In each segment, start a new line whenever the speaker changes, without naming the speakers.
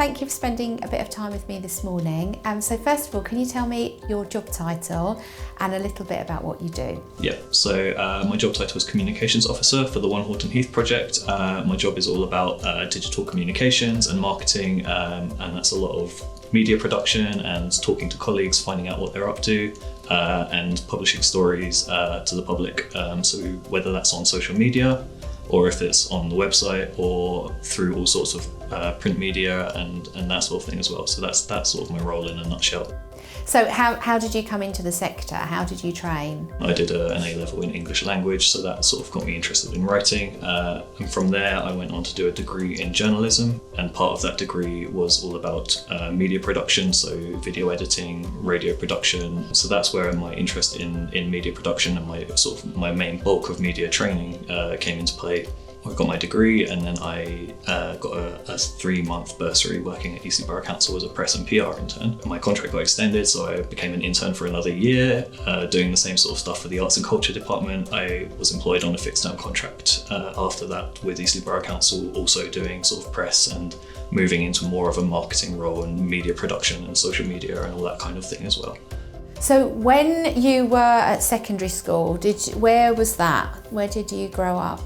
thank you for spending a bit of time with me this morning. So first of all, can you tell me your job title and a little bit about what you do?
Yeah, so my job title is Communications Officer for the One Horton Heath project. My job is all about digital communications and marketing, and that's a lot of media production and talking to colleagues, finding out what they're up to, and publishing stories to the public. So whether that's on social media, or if it's on the website, or through all sorts of print media and that sort of thing as well. So that's sort of my role in a nutshell.
So how did you come into the sector? How did you train?
I did an A-level in English language, so that sort of got me interested in writing. And from there, I went on to do a degree in journalism. And part of that degree was all about media production, so video editing, radio production. So that's where my interest in media production and my main bulk of media training came into play. I got my degree, and then I got a 3-month bursary working at Eastleigh Borough Council as a press and PR intern. My contract got extended, so I became an intern for another year, doing the same sort of stuff for the Arts and Culture Department. I was employed on a fixed-term contract after that with Eastleigh Borough Council, also doing sort of press and moving into more of a marketing role and media production and social media and all that kind of thing as well.
So when you were at secondary school, where was that? Where did you grow up?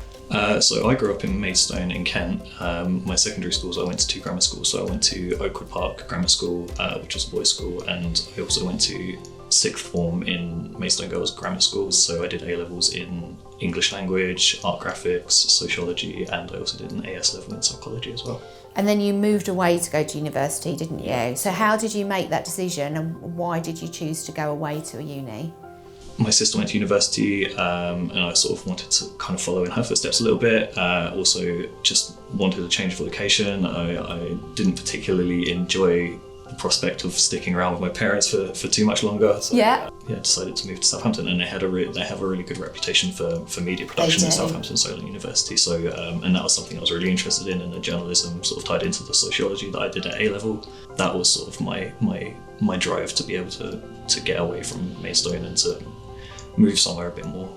So I grew up in Maidstone in Kent. My secondary schools, I went to 2 grammar schools. So I went to Oakwood Park Grammar School, which was a boys' school, and I also went to 6th form in Maidstone Girls Grammar Schools. So I did A-levels in English language, art graphics, sociology, and I also did an AS level in psychology as well.
And then you moved away to go to university, didn't you? So how did you make that decision, and why did you choose to go away to a uni?
My sister went to university, and I sort of wanted to kind of follow in her footsteps a little bit. Also just wanted a change of location. I didn't particularly enjoy the prospect of sticking around with my parents for too much longer. So decided to move to Southampton, and they have a really good reputation for media production at Southampton Solent University. So and that was something I was really interested in, and the journalism sort of tied into the sociology that I did at A-level. That was sort of my drive to be able to get away from Maidstone and to move somewhere a bit more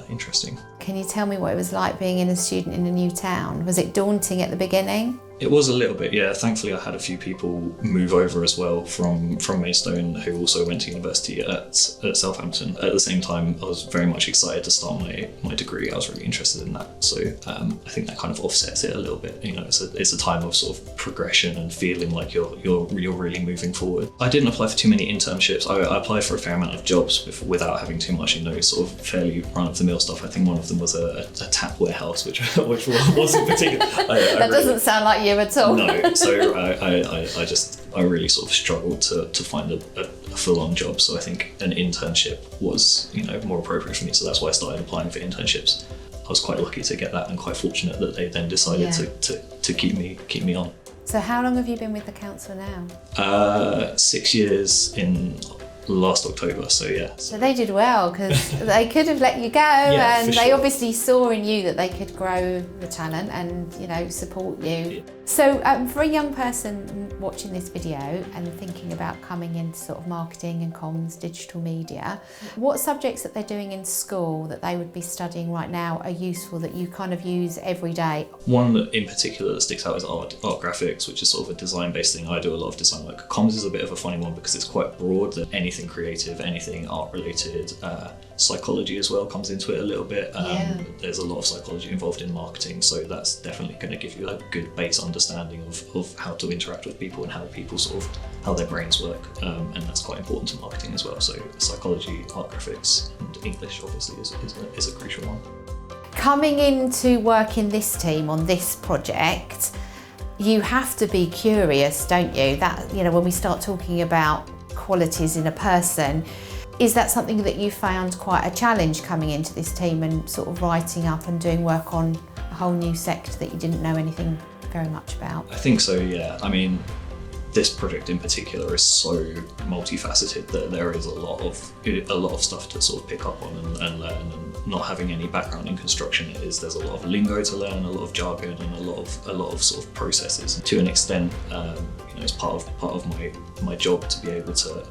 interesting.
Can you tell me what it was like being a student in a new town? Was it daunting at the beginning?
It was a little bit, yeah. Thankfully, I had a few people move over as well from Maidstone who also went to university at Southampton. At the same time, I was very much excited to start my degree. I was really interested in that. So I think that kind of offsets it a little bit. You know, it's a time of sort of progression and feeling like you're really moving forward. I didn't apply for too many internships. I applied for a fair amount of jobs without having too much, sort of fairly run-of-the-mill stuff. I think one of them was a tap warehouse, which wasn't particular.
That doesn't sound like you at all.
No, so I really sort of struggled to find a full-on job. So I think an internship was more appropriate for me. So that's why I started applying for internships. I was quite lucky to get that, and quite fortunate that they then decided to keep me on.
So how long have you been with the council now?
6 years in last October, so yeah.
So they did well, because they could have let you go, and they obviously saw in you that they could grow the talent and support you. So for a young person watching this video and thinking about coming into sort of marketing and comms, digital media, what subjects that they're doing in school that they would be studying right now are useful that you kind of use every day?
One that in particular that sticks out is art graphics, which is sort of a design-based thing. I do a lot of design work. Comms is a bit of a funny one because it's quite broad. That anything creative, anything art-related, psychology as well comes into it a little bit. There's a lot of psychology involved in marketing, so that's definitely going to give you a good base understanding of how to interact with people and how people how their brains work, and that's quite important to marketing as well. So psychology, art graphics, and English obviously is a crucial one.
Coming into work in this team on this project, you have to be curious, don't you? That when we start talking about qualities in a person, is that something that you found quite a challenge coming into this team and sort of writing up and doing work on a whole new sector that you didn't know anything very much about?
I think so, yeah. I mean, this project in particular is so multifaceted that there is a lot of stuff to sort of pick up on and learn. And not having any background in construction, there's a lot of lingo to learn, a lot of jargon, and a lot of sort of processes. And to an extent, it's part of my job to be able to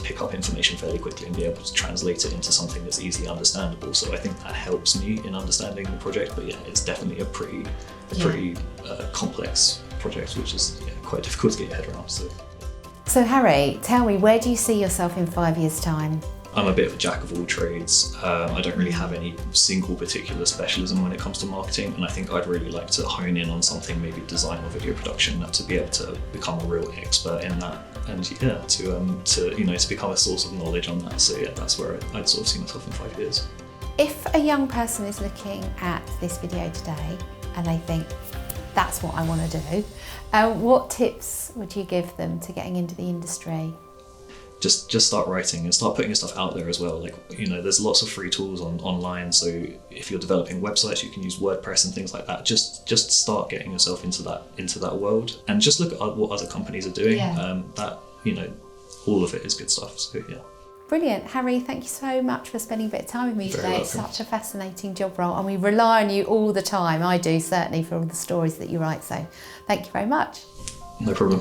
pick up information fairly quickly and be able to translate it into something that's easily understandable. So I think that helps me in understanding the project. But yeah, it's definitely a pretty complex project, which is quite difficult to get your head around.
So Harry, tell me, where do you see yourself in 5 years' time?
I'm a bit of a jack of all trades. I don't really have any single particular specialism when it comes to marketing, and I think I'd really like to hone in on something, maybe design or video production, to be able to become a real expert in that, and to become a source of knowledge on that. So that's where I'd sort of see myself in 5 years.
If a young person is looking at this video today and they think, that's what I want to do, what tips would you give them to getting into the industry?
Just start writing and start putting your stuff out there as well. There's lots of free tools online. So if you're developing websites, you can use WordPress and things like that. Just start getting yourself into that world, and just look at what other companies are doing. All of it is good stuff. So yeah.
Brilliant. Harry, thank you so much for spending a bit of time with me
Very
today.
welcome.
It's such a fascinating job role, and we rely on you all the time. I do, certainly, for all the stories that you write. So thank you very much.
No problem.